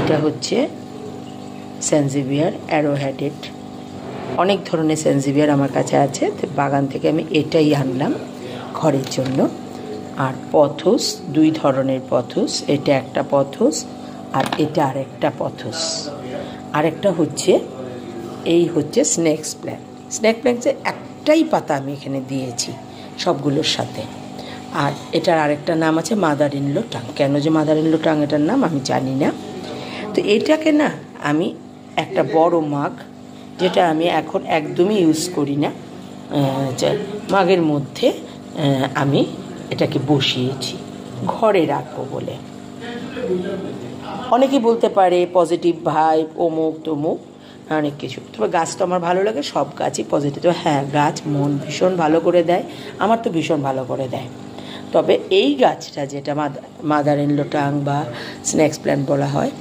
এটা হচ্ছে স্যানজিভিয়ার অ্যারোহেডেড। অনেক ধরনের স্যানজিভিয়ার আমার কাছে আছে, তো বাগান থেকে আমি এটাই আনলাম ঘরের জন্য। আর পথস, 2 ধরনের পথস, এটা একটা পথস আর এটা আরেকটা পথস। আরেকটা হচ্ছে এই হচ্ছে স্নেকস প্ল্যান্ট। স্নেক প্ল্যান্টের একটাই পাতা আমি এখানে দিয়েছি সবগুলোর সাথে। আর এটার আরেকটা নাম আছে মাদার ইন ল টাং। কেন যে মাদার ইন ল টাং এটার নাম আমি জানি না। তো এটাকে না আমি একটা বড় মাগ, যেটা আমি এখন একদমই ইউজ করি না, মাগের মধ্যে আমি এটাকে বসিয়েছি ঘরে রাখবো বলে। অনেকেই বলতে পারে পজিটিভ ভাইব, অমুক তমুক অনেক কিছু, তবে গাছ তো আমার ভালো লাগে, সব গাছই পজিটিভ। তো হ্যাঁ, গাছ মন ভীষণ ভালো করে দেয়, আমার তো ভীষণ ভালো করে দেয়। তবে এই গাছটা যেটা মাদার ইন ল টাং বা স্নেকস প্ল্যান্ট বলা হয়,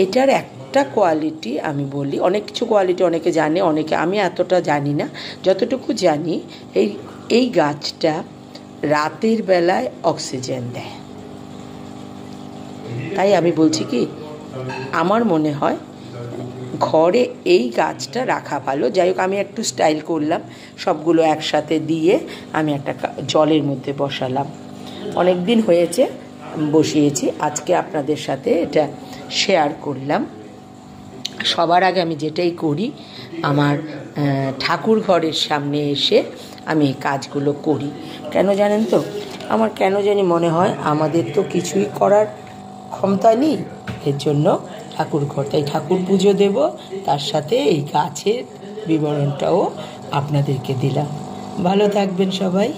এটার একটা কোয়ালিটি আমি বলি, অনেক কিছু কোয়ালিটি অনেকে জানে, অনেকে, আমি এতটা জানি না। যতটুকু জানি এই গাছটা রাতের বেলায় অক্সিজেন দেয়। তাই আমি বলছি কি, আমার মনে হয় ঘরে এই গাছটা রাখা ভালো। যাই হোক, আমি একটু স্টাইল করলাম, সবগুলো একসাথে দিয়ে আমি একটা জলের মধ্যে বসালাম। অনেক দিন হয়েছে বসিয়েছি, আজকে আপনাদের সাথে এটা শেয়ার করলাম। সবার আগে আমি যেটাই করি, আমার ঠাকুর ঘরের সামনে এসে আমি এই কাজগুলো করি। কেন জানেন তো, আমার কেন জানি মনে হয় আমাদের তো কিছুই করার ক্ষমতা নেই, এর জন্য ঠাকুর ঘর, তাই ঠাকুর পুজো দেব, তার সাথে এই গাছের বিবরণটাও আপনাদেরকে দিলাম। ভালো থাকবেন সবাই।